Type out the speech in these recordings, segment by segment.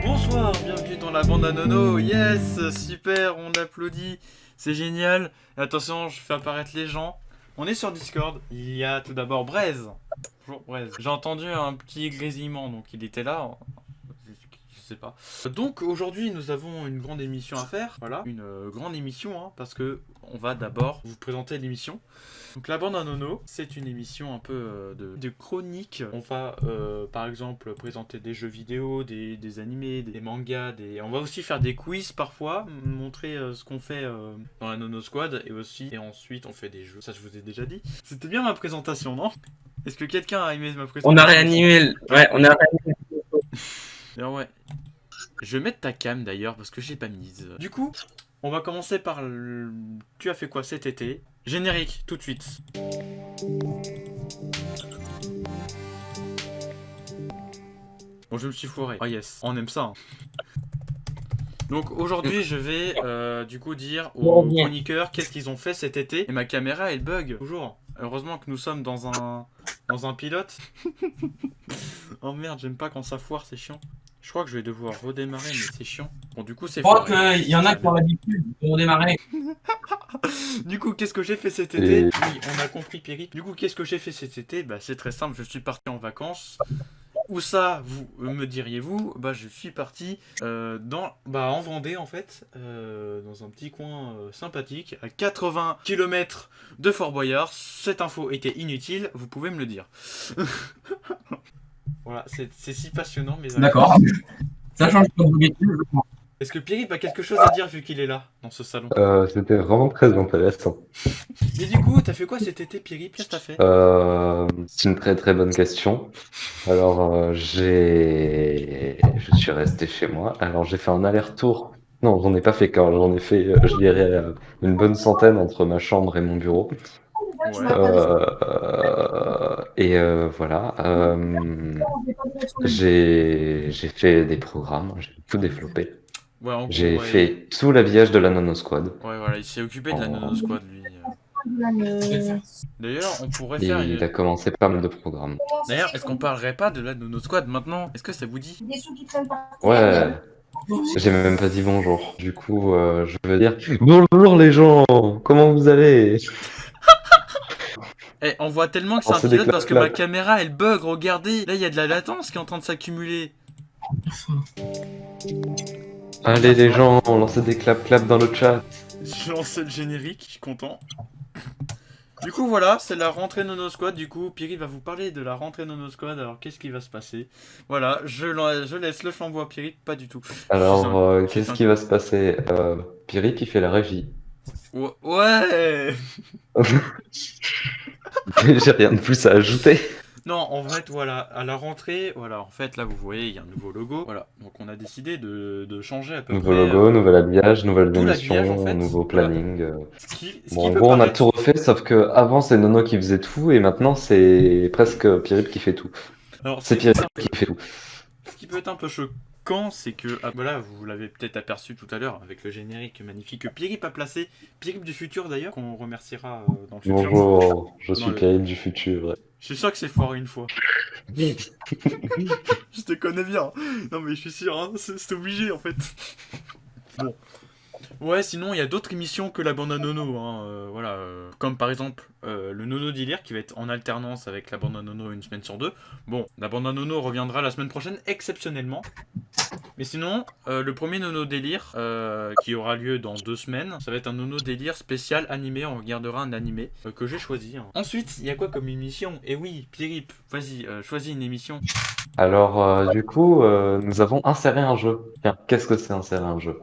Bonsoir, bienvenue dans la bande à Nono. Yes, super, on applaudit, c'est génial. Attention, je fais apparaître les gens. On est sur Discord. Il y a tout d'abord Braise. Bonjour Braise. J'ai entendu un petit grésillement, donc il était là. Je sais pas. Donc aujourd'hui, nous avons une grande émission à faire. Voilà, une grande émission, hein, parce que on va d'abord vous présenter l'émission. Donc la bande à Nono, c'est une émission un peu de chronique. On va par exemple présenter des jeux vidéo, des animés, des mangas, on va aussi faire des quiz parfois, montrer ce qu'on fait dans la Nono Squad et ensuite on fait des jeux. Ça je vous ai déjà dit. C'était bien ma présentation, non? Est-ce que quelqu'un a aimé ma présentation? On a réanimé Ouais, on a réanimé. Alors ouais. Je vais mettre ta cam d'ailleurs parce que j'ai pas mise. Du coup, on va commencer par tu as fait quoi cet été? Générique, tout de suite. Bon, je me suis foiré. Oh yes, on aime ça. Hein. Donc aujourd'hui, je vais du coup dire aux chroniqueurs qu'est-ce qu'ils ont fait cet été. Et ma caméra, elle bug toujours. Heureusement que nous sommes dans un pilote. Oh merde, j'aime pas quand ça foire, c'est chiant. Je crois que je vais devoir redémarrer, mais c'est chiant. Bon, du coup, c'est Je crois foiré. qu'il y en a qui ont l'habitude de redémarrer. Du coup, qu'est-ce que j'ai fait cet été? Oui, on a compris, Pierre. Du coup, qu'est-ce que j'ai fait cet été? Bah, c'est très simple, je suis parti en vacances. Où ça, vous me diriez-vous? Bah, je suis parti en Vendée, en fait, dans un petit coin sympathique, à 80 km de Fort Boyard. Cette info était inutile, vous pouvez me le dire. Voilà, c'est si passionnant, mes amis. D'accord. Ça change pas d'habitude, je pense. Est-ce que Pierre a quelque chose à dire vu qu'il est là, dans ce salon? C'était vraiment très intéressant. Mais du coup, t'as fait quoi cet été, Pierre? Qu'est-ce que t'as fait? C'est une très très bonne question. Alors, je suis resté chez moi. Alors, j'ai fait un aller-retour. Non, j'en ai pas fait qu'un. J'en ai fait, je dirais, une bonne centaine entre ma chambre et mon bureau. Ouais. Voilà. J'ai fait des programmes. J'ai tout développé. Ouais, en gros, J'ai ouais, fait tout l'habillage de la Nono Squad. ouais, voilà, il s'est occupé de la Oh. Nono Squad, lui. D'ailleurs, on pourrait faire Il a commencé pas mal de programmes. D'ailleurs, est-ce qu'on parlerait pas de la Nono Squad maintenant? Est-ce que ça vous dit? Ouais, j'ai même pas dit bonjour. Du coup, je veux dire bonjour les gens, comment vous allez? Eh, on voit tellement que c'est un Lancer des pilote parce que ma clap-clap. caméra, elle bug, regardez. Là, il y a de la latence qui est en train de s'accumuler. Allez les gens, lancez des clap-clap dans le chat. J'ai lancé le générique, je suis content. Du coup, voilà, c'est la rentrée Nono Squad. Du coup, Pierre va vous parler de la rentrée Nono Squad. Alors, qu'est-ce qui va se passer? Voilà, je laisse le flambeau à Pierre, pas du tout. Alors, qu'est-ce qui va se passer? Piri qui fait la régie. Ouais. J'ai rien de plus à ajouter. Non, en fait, voilà, à la rentrée, voilà, en fait, là, vous voyez, il y a un nouveau logo. Voilà, donc on a décidé de changer à peu Nouveau près... logo, nouvel habillage, nouvelle tout l'habillage, émission, en fait. nouveau Voilà. planning. Ce qui Bon, en peut gros, on a paraître... tout refait, sauf que avant c'est Nono qui faisait tout, et maintenant c'est presque Pierre qui fait tout. Alors, C'est Pierre qui fait tout. ce qui peut être un peu choquant, c'est que, voilà, vous l'avez peut-être aperçu tout à l'heure avec le générique magnifique que Pierre a placé, Pierre du futur d'ailleurs, qu'on remerciera dans le futur. Bonjour, je suis Dans le- Pierre du futur. Je suis sûr que c'est foiré une fois. Je te connais bien. Non mais je suis sûr, hein, c'est obligé en fait. Bon. Ouais, sinon il y a d'autres émissions que la bande à Nono, hein, voilà, comme par exemple le Nono d'Ilire qui va être en alternance avec la bande à Nono une semaine sur deux. Bon, la bande à Nono reviendra la semaine prochaine exceptionnellement. Mais sinon, le premier Nono délire qui aura lieu dans 2 semaines, ça va être un Nono délire spécial animé. On regardera un animé que j'ai choisi. Hein. Ensuite, il y a quoi comme émission? Eh oui, Pierre, vas-y, choisis une émission. Alors, du coup, nous avons inséré un jeu. Tiens, qu'est-ce que c'est insérer un jeu?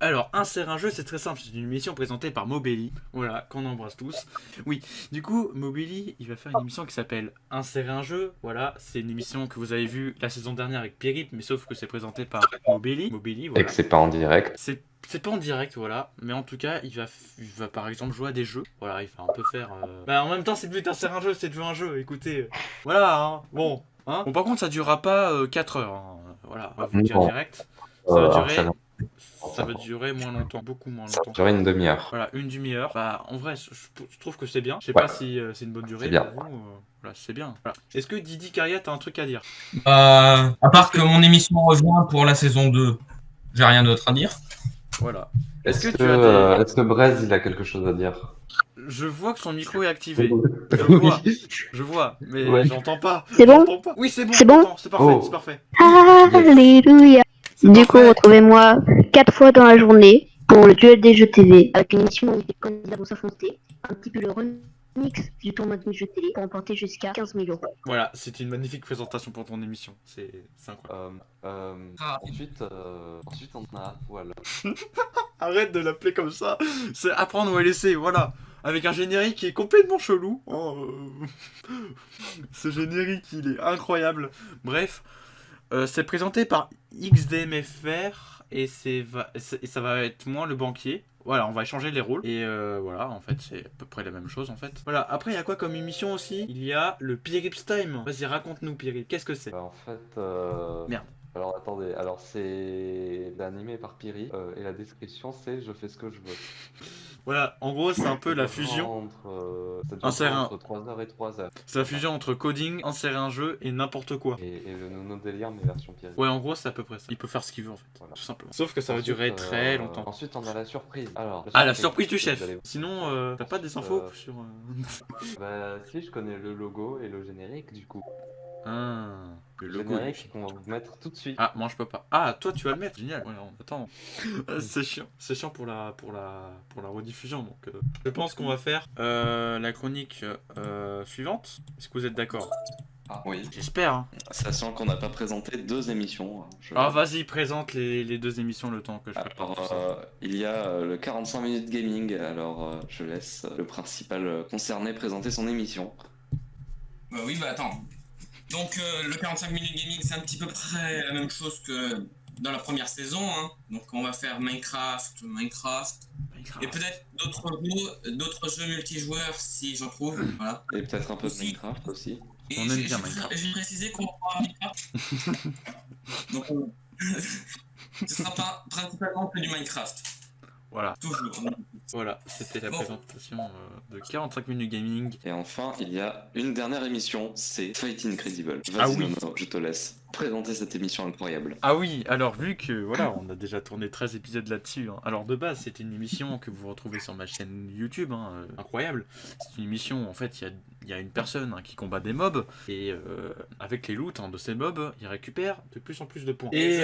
Alors, insère un jeu, c'est très simple, c'est une émission présentée par Mobelli, voilà, qu'on embrasse tous. Oui, du coup, Mobelli, il va faire une émission qui s'appelle Insérer un jeu, voilà, c'est une émission que vous avez vue la saison dernière avec Pierrip, mais sauf que c'est présenté par Mobelli, Et voilà. que c'est pas en direct. C'est pas en direct, voilà, mais en tout cas, il va par exemple jouer à des jeux, voilà, il va un peu faire... Bah, en même temps, c'est le but d'insérer un jeu, c'est de jouer à un jeu, écoutez, voilà, hein, bon, hein. Bon, par contre, ça durera pas 4 heures, hein, voilà, on va vous le dire Non. direct, ça va Alors, durer... Ça va durer moins longtemps, beaucoup moins ça va longtemps. durer une demi-heure. Voilà, une demi-heure. Bah, en vrai, je trouve que c'est bien. Je sais Ouais. pas si c'est une bonne durée. C'est bien. Pour vous, voilà, c'est bien. Voilà. Est-ce que Didi Caria, t'as un truc à dire? À part que mon émission revient pour la saison 2, j'ai rien d'autre à dire. Voilà. Est-ce que Brez, il a quelque chose à dire? Je vois que son micro est activé. Oui. Je vois, mais Ouais. j'entends pas. C'est bon? J'entends pas. Oui, c'est bon. C'est bon? j'entends, c'est parfait, Oh. c'est parfait. Alléluia. C'est Du coup, parfait. retrouvez-moi 4 fois dans la journée pour le duel des jeux TV, avec une émission où les candidats vont s'affronter, un petit peu le remix du tournoi des jeux télé pour emporter jusqu'à 15 000 euros. Voilà, c'était une magnifique présentation pour ton émission. C'est incroyable. Ensuite, on a voilà. Arrête de l'appeler comme ça. C'est apprendre ou à laisser, voilà. Avec un générique qui est complètement chelou. Oh, ce générique, il est incroyable. Bref, c'est présenté par XDMFR et ça va être moi le banquier. Voilà, on va échanger les rôles. Et voilà, en fait, c'est à peu près la même chose, en fait. Voilà, après, il y a quoi comme émission aussi? Il y a le Pierrip's Time. Vas-y, raconte-nous, Pierrip. Qu'est-ce que c'est? En fait, Merde. Alors attendez, alors c'est animé par Piri et la description c'est je fais ce que je veux. Voilà, en gros, c'est un peu la fusion. Insère entre 3h et 3h. C'est la fusion entre coding, insérer un jeu et n'importe quoi. Et le Nono délire mais version Piri. Ouais, en gros, c'est à peu près ça. Il peut faire ce qu'il veut, en fait. Voilà. Tout simplement. Sauf que ça va durer très longtemps. Ensuite, on a la surprise. Alors, La surprise du chef. vous allez- Sinon, t'as pas des infos sur... Bah si, je connais le logo et le générique du coup. Ah, le Le logo. générique qu'on va vous mettre tout de suite. Ah, moi je peux pas. Ah, toi tu vas le mettre. Génial. Ouais, attends. C'est chiant. C'est chiant pour la rediffusion. Donc, je pense qu'on va faire la chronique suivante. Est-ce que vous êtes d'accord? Ah oui, J'espère. Hein. sachant qu'on n'a pas présenté 2 émissions. Ah, vas-y, présente les deux émissions le temps que je prépare Alors, tout ça. il y a le 45 minutes gaming, alors je laisse le principal concerné présenter son émission. Bah oui, bah attends. Donc le 45 minutes gaming, c'est un petit peu près la même chose que dans la première saison. Hein. Donc on va faire Minecraft, et peut-être d'autres jeux multijoueurs si j'en trouve. Voilà. Et peut-être un peu de Aussi. Minecraft aussi. Et On aime bien Minecraft. J'ai précisé qu'on va Minecraft. Donc ce sera pas principalement que du Minecraft. Voilà. Toujours. Voilà, c'était la Bon. présentation de 45 minutes gaming. Et enfin, il y a une dernière émission, c'est Fight Incredible. Vas-y Ah oui. Nono, je te laisse présenter cette émission incroyable. Ah oui, alors vu que voilà, on a déjà tourné 13 épisodes là-dessus. Hein. Alors de base, c'était une émission que vous retrouvez sur ma chaîne YouTube, hein, incroyable. C'est une émission, en fait, il y a une personne qui combat des mobs et avec les loots de ces mobs, il récupère de plus en plus de points. Et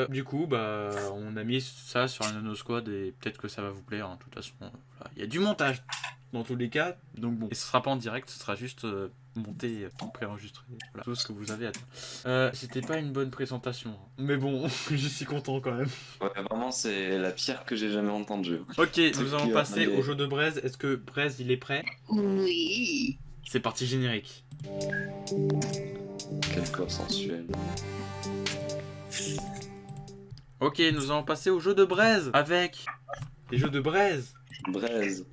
du coup, bah, on a mis ça sur un Nano Squad et peut-être que ça va vous plaire. Hein. De toute façon, voilà. Il y a du montage dans tous les cas, donc bon. Et ce sera pas en direct, ce sera juste monté, préenregistré, voilà, tout ce que vous avez à dire. C'était pas une bonne présentation, hein. Mais bon, je suis content quand même. Ouais, vraiment, c'est la pire que j'ai jamais entendue. Ok, nous allons qui va passer arriver. au jeu de Braise. Est-ce que Braise il est prêt? Oui. C'est parti générique. Quel corps sensuel. Ok, nous allons passer au jeu de Braise avec les jeux de Braise. Braise.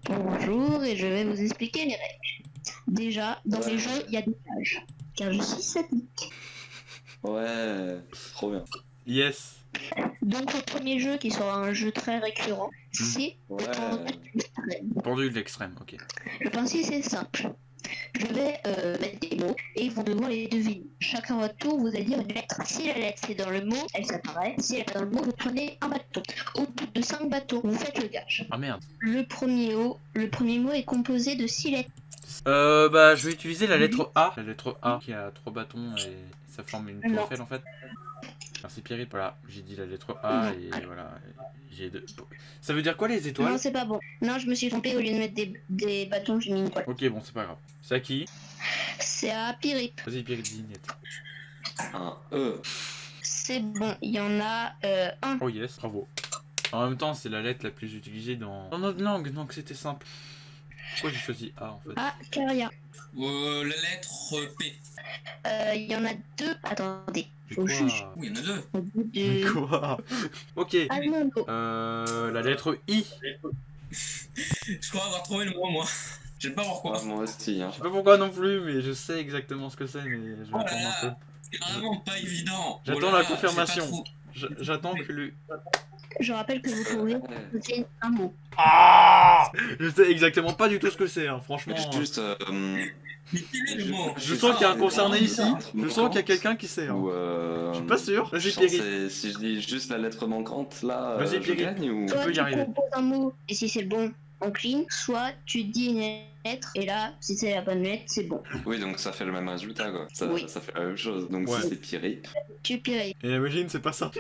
Bonjour, et je vais vous expliquer les règles. Déjà, dans les jeux, il y a des pages, car je suis sadique. Ouais, trop bien. Yes. Donc le premier jeu, qui sera un jeu très récurrent, c'est Ouais. l'extrême. Pendu de l'extrême, ok. Le principe c'est simple. Je vais mettre des mots et ils vont devoir les deviner. Chacun à votre tour, vous allez dire une lettre. Si la lettre c'est dans le mot, elle s'apparaît. Si elle est pas dans le mot, vous prenez un bâton. Au bout de 5 bâtons, vous faites le gage. Ah merde. Le premier mot est composé de 6 lettres. Bah, je vais utiliser la lettre A. La lettre A qui a 3 bâtons et ça forme une tour Non. Eiffel en fait. Merci Pierre, voilà, j'ai dit la lettre A et voilà, j'ai deux. Ça veut dire quoi les étoiles? Non, c'est pas bon. Non, je me suis trompé, au lieu de mettre des bâtons, j'ai mis une étoile. Ok, bon, c'est pas grave. C'est à qui? C'est à Pirip. Vas-y, Pierre, dis net. Un E. C'est bon, il y en a un. Oh yes, bravo. En même temps, c'est la lettre la plus utilisée dans notre langue, donc c'était simple. Pourquoi j'ai choisi A en fait? Ah, Caria. La lettre P. Il y en a deux. Attendez. Mais Faut juste. quoi? Oui, il y en a deux. Au bout Mais de. quoi? Ok. Ah non, non. La lettre I. Je crois avoir trouvé le mot, moi. Je sais pas pourquoi. Ah, moi aussi, hein. Je sais pas pourquoi non plus, mais je sais exactement ce que c'est, mais je vais Oh là attendre un peu. là, c'est vraiment pas évident. J'attends Oh là la là, j'ai pas confirmation. trop- J'attends que lui. Je rappelle que vous pouvez Ouais. poser un mot. Ah! Je sais exactement pas du tout ce que c'est, hein, franchement. Juste. Mais quel est le mot? Je sens qu'il y a un concerné ici. Je manquante. sens qu'il y a quelqu'un qui sait. Hein. Ou Je suis pas sûr. Vas-y, je pense Pierry. que si je dis juste la lettre manquante, là, Vas-y, je Pierry. gagne ou... Soit peux y tu arriver. proposes un mot et si c'est le bon, on clean. Soit tu dis une lettre et là, si c'est la bonne lettre, c'est bon. Oui, donc ça fait le même résultat, quoi. Ça, Oui. ça fait la même chose. Donc Ouais. si c'est Pierry, Tu pires. Et imagine, c'est pas ça.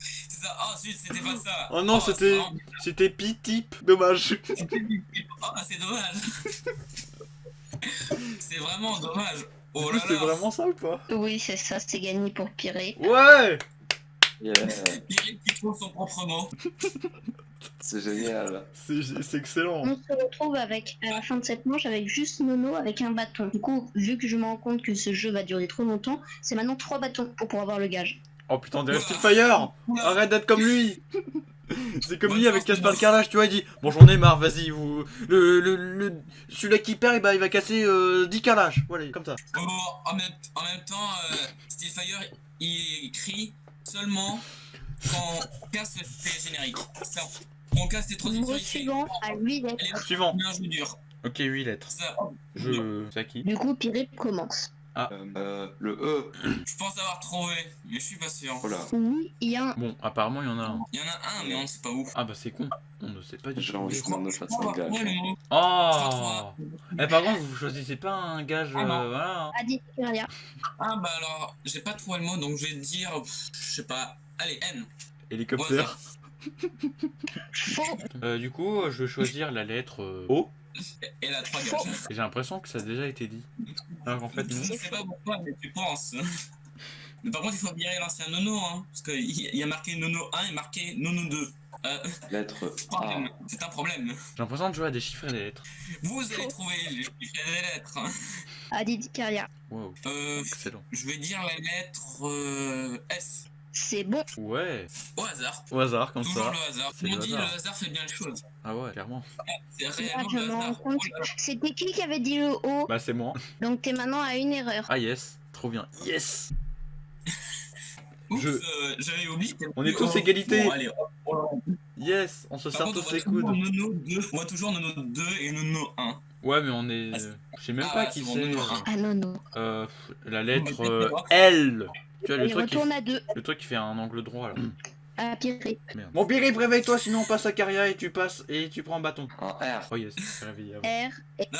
C'est ça. Oh, zut, c'était pas ça. Oh non, c'était. C'était P-type. Dommage. Oh, c'est dommage. C'est vraiment dommage. Du Oh coup, là c'était là. vraiment ça ou pas? Oui, c'est ça, c'est gagné pour pirer. Ouais! yeah, Pierre qui trouve son propre mot. c'est génial. C'est excellent. On se retrouve avec, à la fin de cette manche avec juste Nono avec un bâton. Du coup, vu que je me rends compte que ce jeu va durer trop longtemps, c'est maintenant 3 bâtons pour pouvoir avoir le gage. Oh putain, on dirait Stillfire! Oula. Arrête d'être comme lui! C'est comme Bonne lui avec chance, Caspar Nono. Carrage, tu vois, il dit bon, j'en ai marre, vas-y, vous. Celui-là qui perd, bah, il va casser 10 carrelages. Voilà, comme ça. Bon, en même temps, Stillfire, il crie seulement quand on casse les génériques. Ça, on casse les Le transitions. mot il fait, suivant à 8 lettres. Allez, hop, Suivant. on met un jeu dur. Ok, 8 lettres. Ça, C'est à qui? Du coup, Piré commence. Le E. je pense avoir trouvé, mais je suis pas sûr. Oh là. Oui, il y a un. Bon, apparemment, il y en a un. Il y en a un, mais on ne sait pas où. Ah bah, c'est con. On ne sait pas du J'ai tout. envie qu'on me fasse un gage. Ouais, le mot. Oh! Eh, par contre, vous choisissez pas un gage. Ah non. Voilà. A dit Caria. Ah bah alors, j'ai pas trouvé le mot, donc je vais dire, je sais pas. Allez, N. Hélicoptère. Faux. Du coup, je vais choisir la lettre O. Et la 3 Faux. gages. Et j'ai l'impression que ça a déjà été dit. Alors qu'en fait, Je non. ne sais pas pourquoi, mais tu penses. Mais par contre, il faut virer l'ancien Nono, hein. Parce qu'il y a marqué Nono 1 et marqué Nono 2. Lettre A. Problème. C'est un problème. J'ai l'impression de jouer à des chiffres et des lettres. Vous allez trouver les chiffres et les lettres. Hein. A dit Caria. Wow, excellent. Je vais dire la lettre S. C'est bon. Ouais, Au hasard. au hasard, comme Toujours ça. le hasard. C'est On le dit hasard. le hasard fait bien les choses. Ah ouais, clairement. C'est Là, réellement je le me rends hasard. compte. Oh là là. C'était qui avait dit le O? Bah, c'est moi. Donc t'es maintenant à une erreur. Ah yes, trop bien. Yes! Oups, Je- j'avais oublié. On est tous égalité. Bon, allez, Yes, on se par serre contre, tous on voit les coudes. toujours Nono 2. On voit toujours Nono 2 et Nono 1. Ouais, mais on est. Ah, c'est- Je sais même Ah pas ouais, qui c'est bon, c'est. non, non. Ah non, non. La lettre mais peut-être L. Tu vois, Il retourne à 2. le truc qui fait un angle droit là. À Piré. Merde. Bon, Pierre, réveille-toi, sinon on passe à Caria et tu passes et tu prends un bâton. Un R. Oh yes, c'est réveillé avant. R. Non,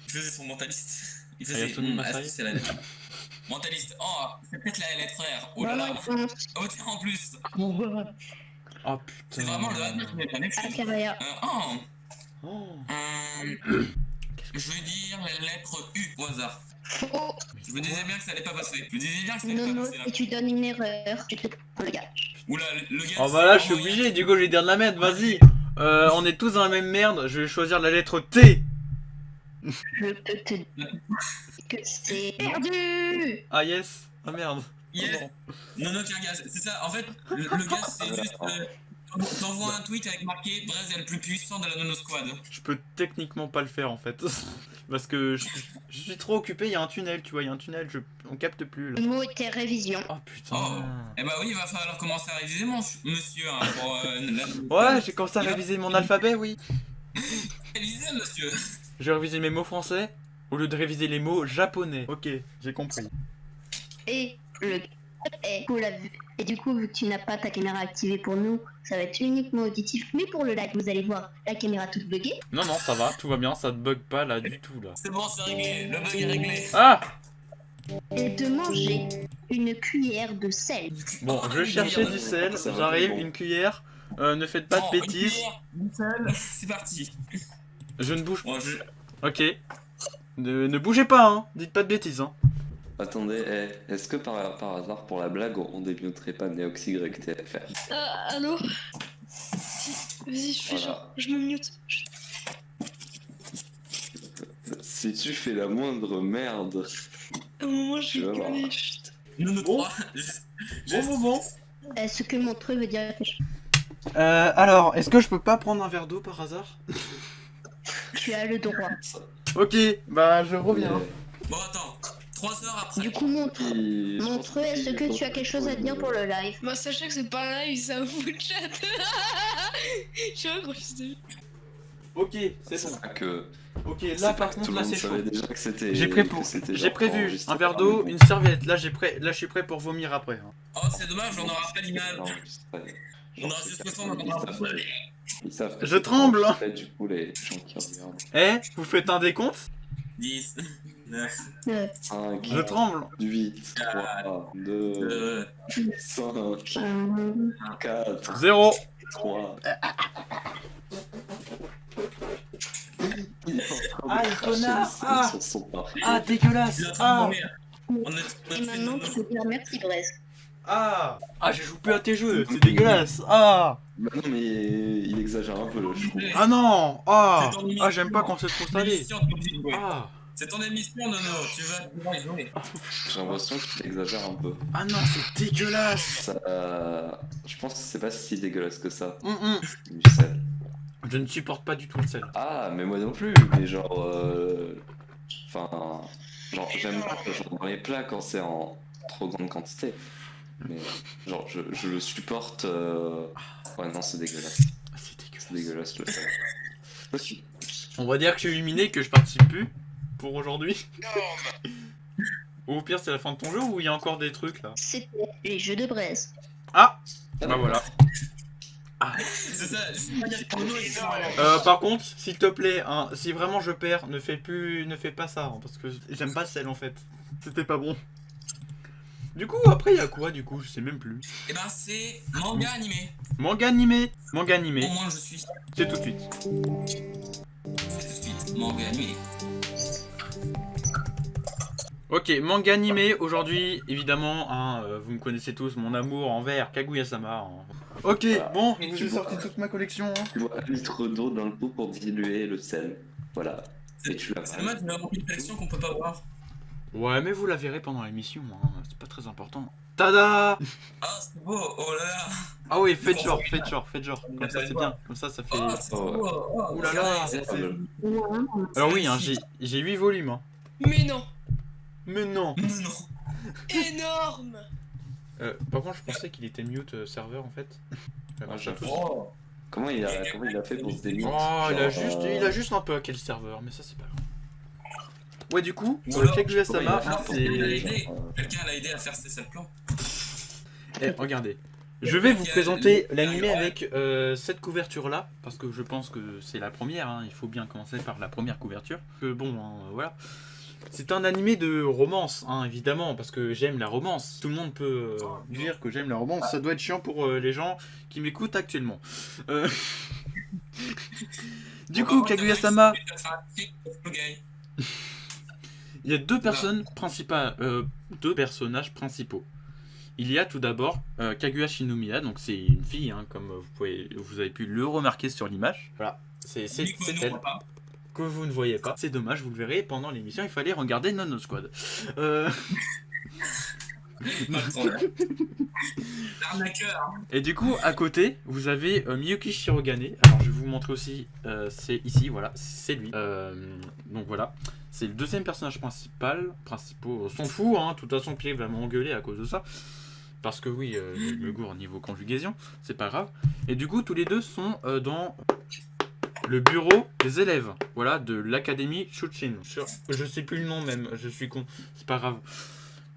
il faisait son mentaliste. Il Ah, faisait. Yasuni Masai. c'est la lettre. Mentaliste. Oh, c'est peut-être la lettre R. Oh là Bonne là. réponse. Oh, tiens, en plus. Oh putain. C'est vraiment le hasard qui met la même À chose. Caria. Oh. Je vais dire la lettre U au hasard. Faux. Je me disais bien que ça allait pas passer. Je me disais bien que ça allait Non, pas non, passer là. si tu donnes une erreur, tu te prends le gage. Oula, le gars. Oh bah là, je suis obligé, du coup, je vais dire de la merde, vas-y. On est tous dans la même merde, je vais choisir la lettre T. Je peux te dire que c'est perdu. Ah yes. Ah merde. Yes. Oh, Nono qui engage. C'est ça, en fait, le gars, c'est juste. T'envoies un tweet avec marqué Brez est le plus puissant de la Nono Squad. je peux techniquement pas le faire en fait. Parce que je suis trop occupé, il y a un tunnel, tu vois, il y a un tunnel, on capte plus là. Le mot était révision. Oh putain. Oh. Eh bah oui, il va falloir commencer à réviser, monsieur. Hein, pour, Ouais, j'ai commencé à réviser mon alphabet, oui. Réviser, monsieur. J'ai révisé mes mots français au lieu de réviser les mots japonais. Ok, j'ai compris. Et le est pour la vue. Et du coup, vu que tu n'as pas ta caméra activée pour nous, ça va être uniquement auditif. Mais pour le live, vous allez voir la caméra toute buggée. Non, non, ça va, tout va bien, ça te bug pas là du tout là. C'est bon, c'est réglé. Le bug est réglé. Ah! Et de manger une cuillère de sel. Bon, je cherchais du sel, Ça va, j'arrive, bon. une cuillère. Ne faites pas de Bon, bêtises. une seule, c'est parti. Je ne bouge Bon, je... pas. Ok. Ne bougez pas, hein. Dites pas de bêtises, hein. Attendez, est-ce que par hasard, pour la blague, on débuterait pas NeoxYTFR? Allô? Vas-y, je fais Voilà. genre, je me mute. Si tu fais la moindre merde, À un moment, je Tu vas vais voir. gueuler, chut. Nous Bon. trois. Bon. Est-ce que Montreux veut dire quelque chose? Alors, est-ce que je peux pas prendre un verre d'eau par hasard? Tu as le droit. Ok, bah je reviens. Bon, attends. 3 heures après. Du coup, Montreux, est-ce que tu as quelque chose à dire pour le live? Bah, sachez que c'est pas live, c'est un full chat. Je suis un gros fils de. Ok, c'est c'est bon. pas que. Ok, c'est là pas par que tout contre, le là monde c'est chaud. savait déjà que c'était. J'ai genre prévu enregistré un verre par d'eau, nous. une serviette. Là, je suis prêt pour vomir après. Hein. Oh, c'est dommage, on aura pas l'image. Enregistré. On aura juste le son, on aura pas. Ils savent que Je c'est tremble. enregistré, du coup, les gens qui regardent. Eh, vous faites un décompte? 10, 9, 5, Je tremble. 8, 3, 2, 5, 4, 0. 3. Ah, le connard. Ah. Sur son parcours. Ah, dégueulasse. il est en train de Ah, mourir. On est Et maintenant, tu peux dire merci, Brest. ah. Ah, j'ai joué plus à tes jeux. C'est dégueulasse. Ah. Bah non, mais il exagère un peu, je trouve. Ah non. Ah. C'est ton émission. Ah, j'aime pas quand c'est trop salé. Émission, t'es obligé de jouer. Ah. C'est ton émission, Nono. Tu vas pouvoir y jouer. J'ai l'impression qu'il exagère un peu. Ah non, c'est dégueulasse. Ça, je pense que c'est pas si dégueulasse que ça, Hum. du sel. Je ne supporte pas du tout le sel. Ah, mais moi non plus, mais genre. Enfin. Genre, j'aime pas genre, dans les plats quand c'est en trop grande quantité. Mais genre, je le supporte. Ouais, non, c'est dégueulasse. Ah, c'est dégueulasse. C'est dégueulasse le sel. Aussi. On va dire que je suis éliminé, que je participe plus pour aujourd'hui. Ou au pire, c'est la fin de ton jeu ou il y a encore des trucs là? C'était les jeux de Brest. Ah. Bah voilà. C'est ça, je pas dire que Nono est mort. Par contre, s'il te plaît, hein, si vraiment je perds, ne fais pas ça, hein, parce que j'aime pas le sel en fait. C'était pas bon. Du coup, après, il y a quoi du coup? Je sais même plus. Et ben, c'est manga animé. Manga animé. Manga Au animé. moins, je suis. C'est tout de suite. C'est tout de suite. Manga animé. Ok, manga animé. Aujourd'hui, évidemment, hein, vous me connaissez tous, mon amour envers Kaguya-sama. Hein. Ok, bon, je vous ai sorti toute ma collection. Hein. Tu vois, 1 litre d'eau dans le pot pour diluer le sel. Voilà. Et tu l'as. C'est dommage, mais avoir une collection qu'on peut pas voir. Ouais, mais vous la verrez pendant l'émission, hein. C'est pas très important. Tada! Ah, c'est beau. Oh là là. Ah oui, faites genre. Comme ça, c'est bien. Comme ça fait... Oh, c'est Oh, beau. Oh, Ouh là là. regardez, Alors oui, hein, j'ai 8 volumes. Hein. Mais non! Mais non! Non. Énorme! Par contre, je pensais qu'il était mute serveur en fait. Ça marche à tous. Oh. Comment il a fait pour se délimiter? Oh, il a juste un peu à quel serveur, mais ça c'est pas grave. Ouais, du coup, pour le Kaguya-sama, c'est... Quelqu'un l'a aidé à faire ses 7 plans. Eh, regardez. Je vais vous présenter l'animé avec cette couverture là, parce que je pense que c'est la première, hein. Il faut bien commencer par la première couverture. Bon, hein, voilà. C'est un animé de romance, hein, évidemment, parce que j'aime la romance. Tout le monde peut dire que j'aime la romance. Ça doit être chiant pour les gens qui m'écoutent actuellement. Du coup, Kaguya-sama, il y a deux personnages principaux. Il y a tout d'abord Kaguya Shinomiya, donc c'est une fille, hein, comme vous avez pu le remarquer sur l'image. Voilà, c'est elle. Que vous ne voyez pas. C'est dommage, vous le verrez pendant l'émission, il fallait regarder Nono Squad. Et du coup, à côté, vous avez Miyuki Shirogane. Alors, je vais vous montrer aussi, c'est ici, voilà, c'est lui. Donc voilà, c'est le deuxième personnage principaux s'en fout, hein, de toute façon, Pierre va m'engueuler à cause de ça. Parce que oui, je me gourre niveau conjugaison, c'est pas grave. Et du coup, tous les deux sont dans... le bureau des élèves, voilà, de l'académie Shuchin. Je sais plus le nom même, je suis con, c'est pas grave.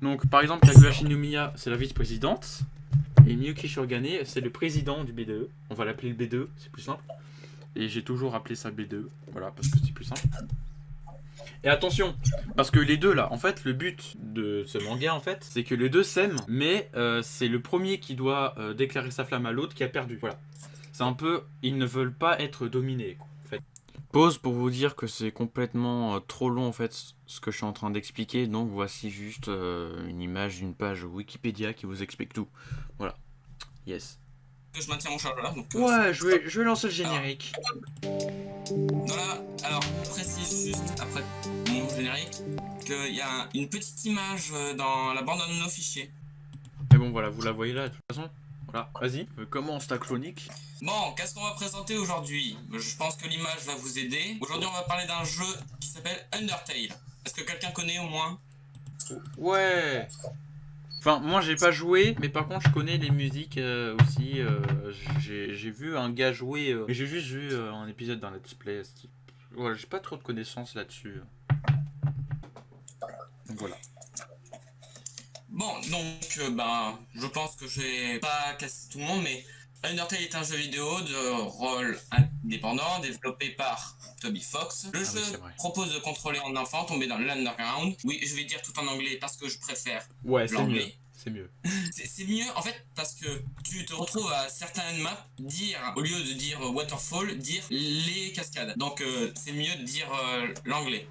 Donc par exemple, Kaguya Shinomiya, c'est la vice-présidente, et Miyuki Shirogane, c'est le président du BDE. On va l'appeler le BDE, c'est plus simple. Et j'ai toujours appelé ça BDE, voilà, parce que c'est plus simple. Et attention, parce que les deux là, en fait, le but de ce manga, en fait, c'est que les deux s'aiment, mais c'est le premier qui doit déclarer sa flamme à l'autre qui a perdu, voilà. C'est un peu, ils ne veulent pas être dominés, quoi, en fait. Pause pour vous dire que c'est complètement trop long en fait ce que je suis en train d'expliquer, donc voici juste une image d'une page Wikipédia qui vous explique tout. Voilà. Yes. Je maintiens mon chargeur. Donc, Ouais, je vais lancer le générique. Voilà, alors je précise juste après mon générique qu'il y a une petite image dans la bande de nos fichiers. Mais bon voilà, vous la voyez là de toute façon. Voilà, vas-y, commence ta chronique. Bon, qu'est-ce qu'on va présenter aujourd'hui? Je pense que l'image va vous aider. Aujourd'hui, on va parler d'un jeu qui s'appelle Undertale. Est-ce que quelqu'un connaît au moins? Ouais. Enfin, moi j'ai pas joué, mais par contre je connais les musiques aussi. J'ai vu un gars jouer, mais j'ai juste vu un épisode d'un let's play. Voilà, j'ai pas trop de connaissances là-dessus. Donc voilà. Bon, donc, je pense que je vais pas casser tout le monde, mais Undertale est un jeu vidéo de rôle indépendant développé par Toby Fox. Le jeu c'est vrai. propose de contrôler un enfant tombé dans l'underground. Oui, je vais dire tout en anglais parce que je préfère Ouais, c'est mieux. l'anglais. C'est mieux. C'est mieux en fait parce que tu te retrouves à certaines maps au lieu de dire waterfall, dire les cascades. Donc c'est mieux de dire l'anglais.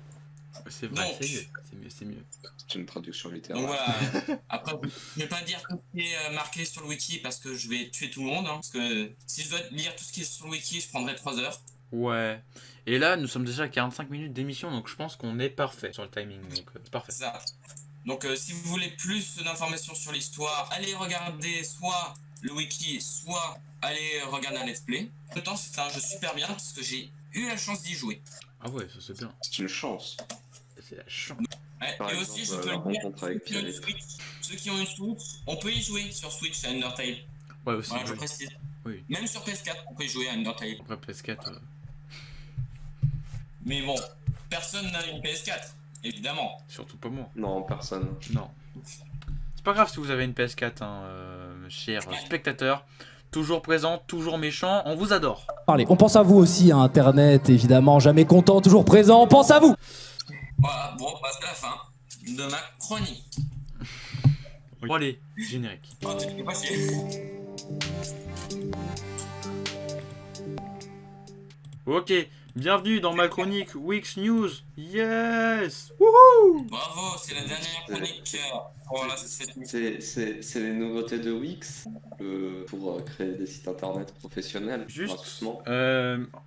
C'est vrai, Donc, c'est mieux. C'est mieux. C'est une traduction littérale. Donc voilà, après je vais pas dire tout ce qui est marqué sur le wiki parce que je vais tuer tout le monde. Parce que si je dois lire tout ce qui est sur le wiki, je prendrai 3 heures. Ouais. Et là, nous sommes déjà à 45 minutes d'émission, donc je pense qu'on est parfait sur le timing. Donc parfait. C'est ça. Donc si vous voulez plus d'informations sur l'histoire, allez regarder soit le wiki, soit allez regarder un let's play. En même temps, c'est un jeu super bien parce que j'ai eu la chance d'y jouer. Ah ouais, ça c'est bien. C'est une chance. C'est la chance. Ouais, Par et exemple, aussi, je la peux le dire, rencontre avec ceux qui ont une Pierre. Switch, ceux qui ont une Switch, on peut y jouer sur Switch à Undertale. Ouais, aussi. Voilà, je Oui. précise. Oui. Même sur PS4, on peut y jouer à Undertale. Après PS4. Mais bon, personne n'a une PS4, évidemment. Surtout pas moi. Non, personne. Non. C'est pas grave si vous avez une PS4, hein, chers spectateurs. Toujours présent, toujours méchant, on vous adore. Parlez. On pense à vous aussi, à Internet, évidemment, jamais content, toujours présent, on pense à vous. Voilà, bon, bah, c'est la fin de ma chronique. Bon allez, générique. Oh, tu fais pas chier. Ok, bienvenue dans ma chronique Week's News. Yes. Wouhou. Bravo, c'est la dernière chronique. Voilà, c'est C'est les nouveautés de Wix pour créer des sites internet professionnels. Juste, gratuitement.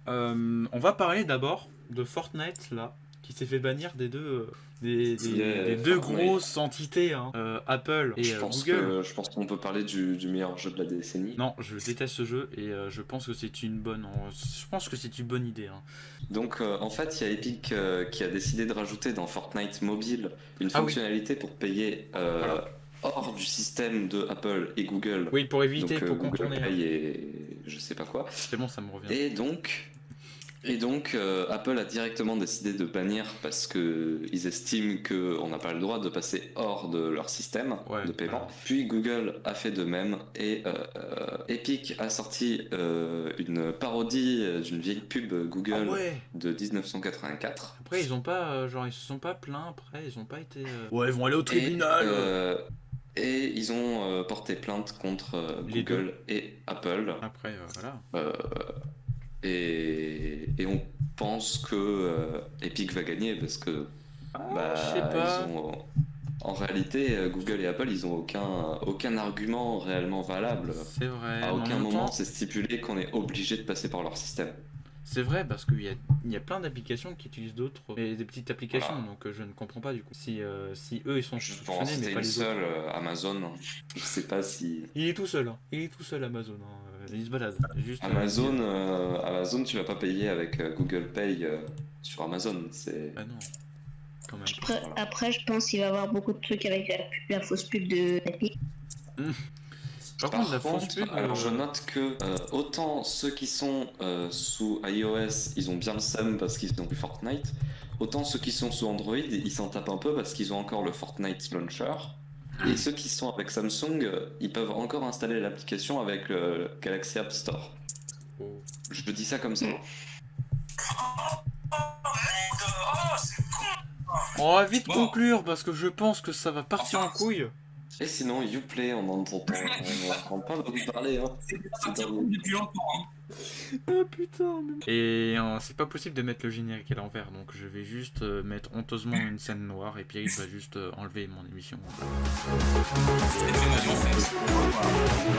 on va parler d'abord de Fortnite là, qui s'est fait bannir des deux, des deux Fortnite. grosses entités, hein, Apple et Je pense Google. je pense qu'on peut parler du meilleur jeu de la décennie. Non, je déteste ce jeu et je pense que c'est une bonne idée. Hein. Donc en fait, il y a Epic qui a décidé de rajouter dans Fortnite Mobile une Ah oui. fonctionnalité pour payer Voilà. hors du système de Apple et Google. Oui, pour éviter, Donc pour Google contourner. Pay et je sais pas quoi. C'est bon, ça me revient. Et donc Apple a directement décidé de bannir parce que ils estiment qu'on n'a pas le droit de passer hors de leur système Ouais, de paiement. voilà. Puis Google a fait de même et Epic a sorti une parodie d'une vieille pub Google Ah ouais. de 1984. Après, ils ont pas, genre, ils se sont pas plaints. Après, ils ont pas été. Ouais, ils vont aller au tribunal. Et ils ont porté plainte contre Les Google et Apple. Après, voilà. Et on pense que Epic va gagner parce que Je sais pas. en réalité Google et Apple ils ont aucun argument réellement valable. C'est vrai. À mais en aucun même moment temps, c'est stipulé qu'on est obligé de passer par leur système. c'est vrai parce qu'il y a plein d'applications qui utilisent d'autres, mais des petites applications, Voilà. donc je ne comprends pas du coup. Si eux ils sont Je pense fonctionnés, que mais c'était pas une les autres. seule Amazon. Je sais pas si Il est tout seul, hein. Il est tout seul Amazon. Hein. Il se balade. Juste, Amazon tu vas pas payer avec Google Pay sur Amazon. C'est Ah non. Quand même. Après, je pense qu'il va y avoir beaucoup de trucs avec la fausse pub de Epic. Par contre, la fausse pub. alors je note que autant ceux qui sont sous iOS, ils ont bien le seum parce qu'ils ont plus Fortnite, autant ceux qui sont sous Android, ils s'en tapent un peu parce qu'ils ont encore le Fortnite Launcher. Et ceux qui sont avec Samsung, ils peuvent encore installer l'application avec le Galaxy App Store. Oh. Je dis ça comme ça. On va vite Bon. conclure parce que je pense que ça va partir en couille. Et sinon, Uplay, on n'entend pas beaucoup parler. Hein. C'est C'est parti en dans- couple depuis longtemps. Hein. Ah putain. Et c'est pas possible de mettre le générique à l'envers, donc je vais juste mettre honteusement une scène noire et Pierre va juste enlever mon émission. C'est très mal en fait.